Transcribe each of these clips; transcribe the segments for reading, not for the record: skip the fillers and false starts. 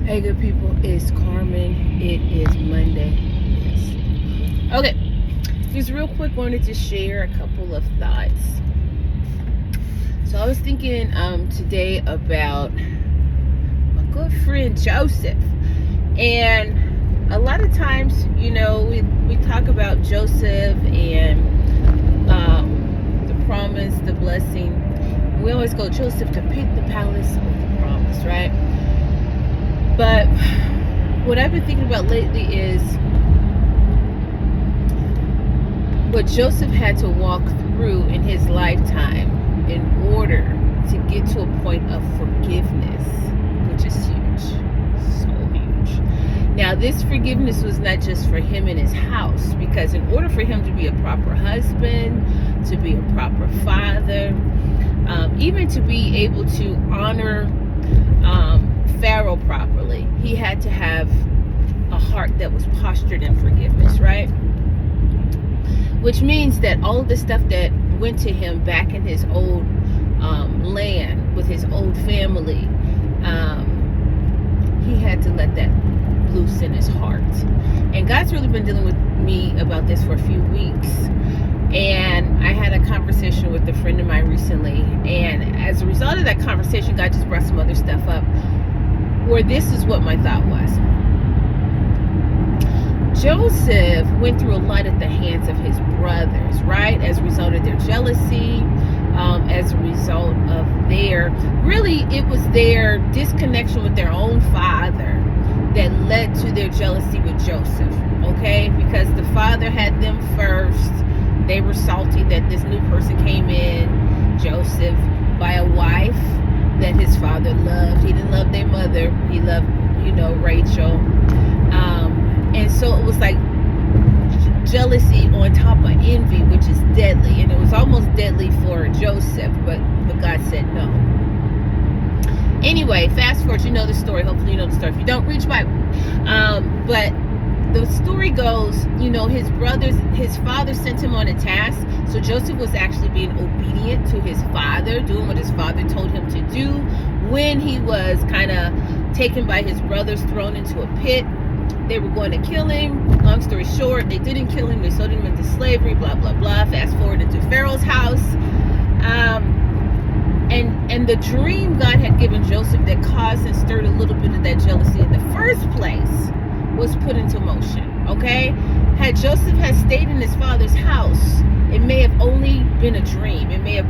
Hey, good people, it's Carmen. It is Monday. Yes. Okay, just real quick, wanted to share a couple of thoughts. So I was thinking today about my good friend Joseph, and a lot of times, we talk about Joseph and the promise, the blessing. We always go Joseph to pick the palace or the promise, right? But what I've been thinking about lately is what Joseph had to walk through in his lifetime in order to get to a point of forgiveness, which is huge, so huge. Now, this forgiveness was not just for him and his house, because in order for him to be a proper husband, to be a proper father, even to be able to honor Pharaoh properly, he had to have a heart that was postured in forgiveness, right? Which means that all of the stuff that went to him back in his old land with his old family, he had to let that loose in his heart. And God's really been dealing with me about this for a few weeks. And I had a conversation with a friend of mine recently, and as a result of that conversation, God just brought some other stuff up where this is what my thought was. Joseph went through a lot at the hands of his brothers, right? As a result of their jealousy, as a result of it was their disconnection with their own father that led to their jealousy with Joseph, okay? Because the father had them first. They were salty that this new person came in, Joseph, by a wife that his father loved. He didn't love their mother. He loved, Rachel. And so it was like jealousy on top of envy, which is deadly. And it was almost deadly for Joseph, but God said no. Anyway, fast forward, you know the story. Hopefully you know the story. If you don't, read your Bible. But the story goes, his father sent him on a task. So Joseph was actually being obedient to his father, doing what his father told him to do. When he was kind of taken by his brothers, thrown into a pit, they were going to kill him. Long story short, they didn't kill him. They sold him into slavery, blah, blah, blah. Fast forward into Pharaoh's house. And the dream God had given Joseph that caused and stirred a little bit of that jealousy in the first place was put into motion, okay? Had Joseph had stayed in his father's house, it may have only been a dream. It may have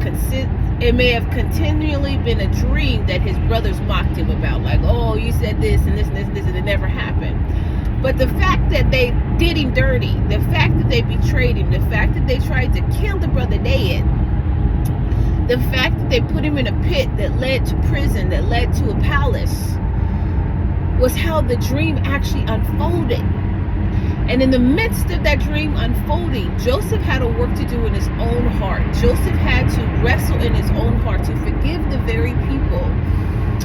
continually been a dream that his brothers mocked him about, like, oh, you said this and this and this and this, and it never happened. But the fact that they did him dirty, the fact that they betrayed him, the fact that they tried to kill the brother dead, the fact that they put him in a pit that led to prison, that led to a palace, was how the dream actually unfolded. And in the midst of that dream unfolding, Joseph had a work to do in his own heart. Joseph had to wrestle in his own heart to forgive the very people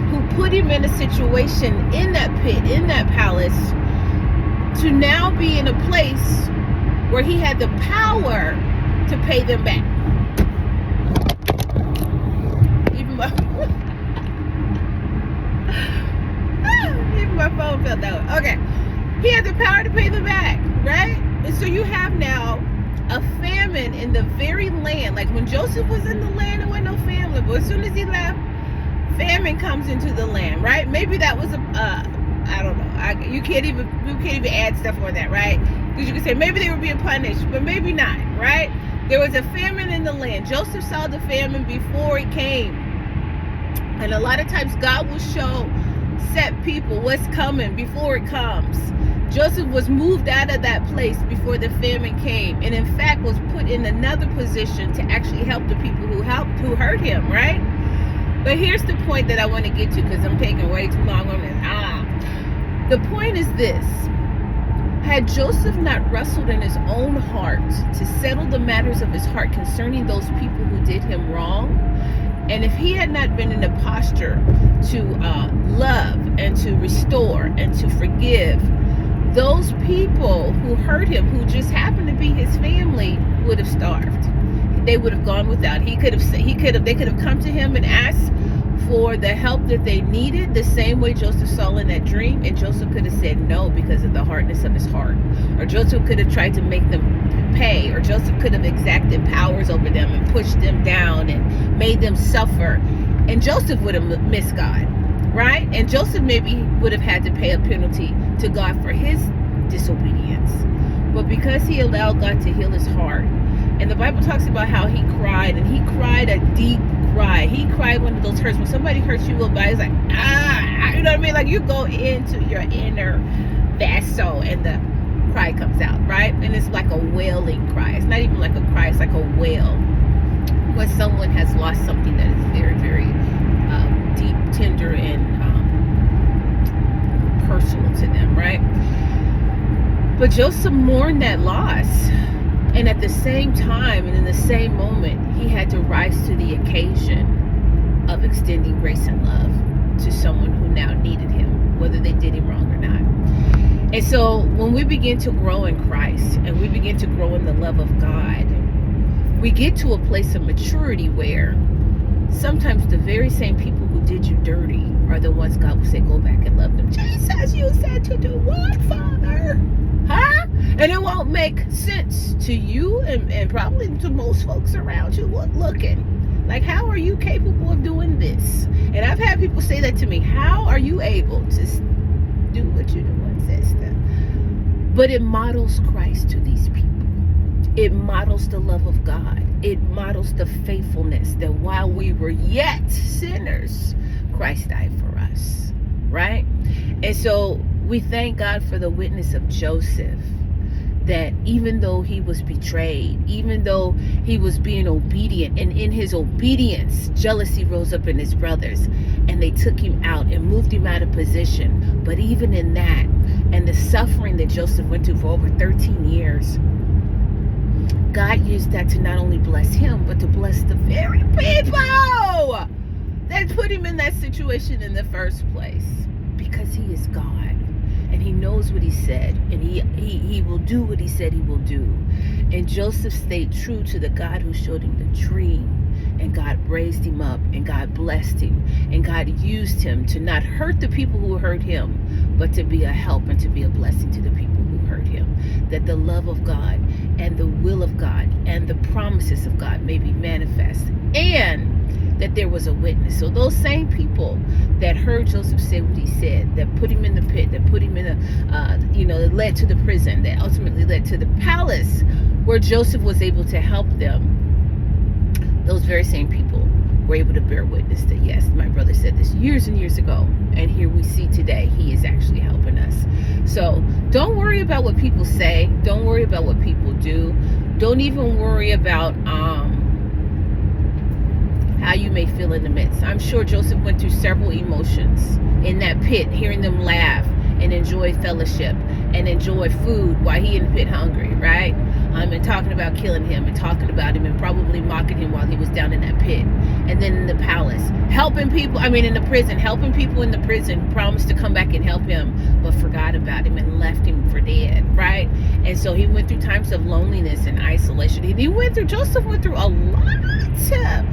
who put him in a situation in that pit, in that palace, to now be in a place where he had the power to pay them back. Even my phone felt that way. Okay. He had the power to pay them back, right? And so you have now a famine in the very land. Like when Joseph was in the land, there was no famine. But as soon as he left, famine comes into the land, right? Maybe that was I don't know. You can't even add stuff on that, right? Because you can say maybe they were being punished, but maybe not, right? There was a famine in the land. Joseph saw the famine before it came. And a lot of times God will set people what's coming before it comes. Joseph was moved out of that place before the famine came, and in fact was put in another position to actually help the people who hurt him, right? But here's the point that I want to get to, because I'm taking way too long on this. The point is this: had Joseph not wrestled in his own heart to settle the matters of his heart concerning those people who did him wrong, and if he had not been in a posture to love and to restore and to forgive, those people who hurt him, who just happened to be his family, would have starved. They would have gone without. They could have come to him and asked for the help that they needed, the same way Joseph saw in that dream. And Joseph could have said no because of the hardness of his heart. Or Joseph could have tried to make them pay. Or Joseph could have exacted powers over them and pushed them down and made them suffer. And Joseph would have missed God, right? And Joseph maybe would have had to pay a penalty to God for his disobedience. But because he allowed God to heal his heart, and the Bible talks about how he cried, and he cried a deep cry. He cried one of those hurts. When somebody hurts you real bad, it's like, you know what I mean? Like you go into your inner vessel and the cry comes out, right? And it's like a wailing cry. It's not even like a cry, it's like a wail. When someone has lost something that is very, very deep, tender, and personal to them, right? But Joseph mourned that loss. And at the same time, and in the same moment, he had to rise to the occasion of extending grace and love to someone who now needed him, whether they did him wrong or not. And so when we begin to grow in Christ and we begin to grow in the love of God, we get to a place of maturity where sometimes the very same people who did you dirty are the ones God will say, go back and love them. Jesus, you said to do what, Father? Huh? And it won't make sense to you and probably to most folks around you looking. Like, how are you capable of doing this? And I've had people say that to me. How are you able to do what you're doing, sister? But it models Christ to these people. It models the love of God. It models the faithfulness that while we were yet sinners, Christ died for us, right? And so we thank God for the witness of Joseph, that even though he was betrayed, even though he was being obedient, and in his obedience, jealousy rose up in his brothers, and they took him out and moved him out of position. But even in that, and the suffering that Joseph went through for over 13 years, God used that to not only bless him, but to bless the very people that put him in that situation in the first place. Because he is God. And he knows what he said, and he will do what he said he will do. And Joseph stayed true to the God who showed him the dream, and God raised him up, and God blessed him, and God used him to not hurt the people who hurt him, but to be a help and to be a blessing to the people who hurt him. That the love of God and the will of God and the promises of God may be manifest, and that there was a witness. So those same people that heard Joseph say what he said, that put him in the pit, that put him in that led to the prison, that ultimately led to the palace where Joseph was able to help them, those very same people were able to bear witness that, yes, my brother said this years and years ago, and here we see today he is actually helping us. So don't worry about what people say. Don't worry about what people do. Don't even worry about how you may feel in the midst. I'm sure Joseph went through several emotions in that pit, hearing them laugh and enjoy fellowship and enjoy food while he in the pit hungry, right? And talking about killing him and talking about him and probably mocking him while he was down in that pit. And then in the palace, helping people, in the prison, helping people in the prison, promised to come back and help him, but forgot about him and left him for dead, right? And so he went through times of loneliness and isolation. Joseph went through a lot.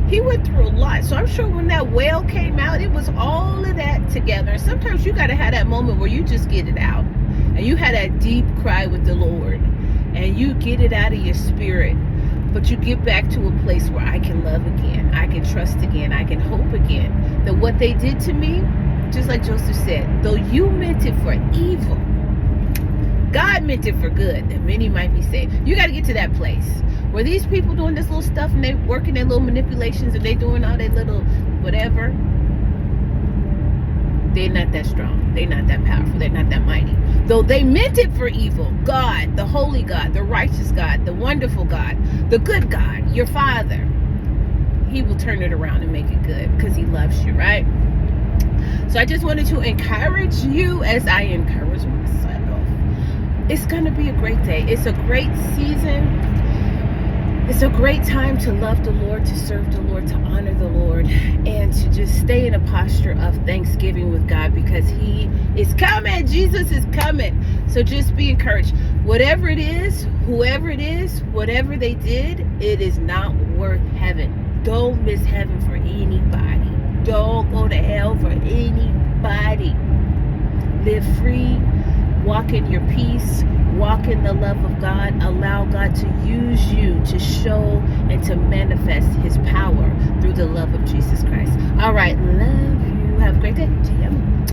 He went through a lot. So I'm sure when that wail came out, it was all of that together. And sometimes you got to have that moment where you just get it out. And you had that deep cry with the Lord. And you get it out of your spirit. But you get back to a place where I can love again. I can trust again. I can hope again. That what they did to me, just like Joseph said, though you meant it for evil, God meant it for good, that many might be saved. You got to get to that place where these people doing this little stuff and they working their little manipulations and they doing all their little whatever. They're not that strong. They're not that powerful. They're not that mighty. Though they meant it for evil, God, the holy God, the righteous God, the wonderful God, the good God, your Father, he will turn it around and make it good because he loves you, right? So I just wanted to encourage you as I encourage myself. It's going to be a great day. It's a great season. It's a great time to love the Lord, to serve the Lord, to honor the Lord, and to just stay in a posture of thanksgiving with God because he is coming. Jesus is coming. So just be encouraged. Whatever it is, whoever it is, whatever they did, it is not worth heaven. Don't miss heaven for anybody. Don't go to hell for anybody. Live free. Walk in your peace. Walk in the love of God. Allow God to use you to show and to manifest his power through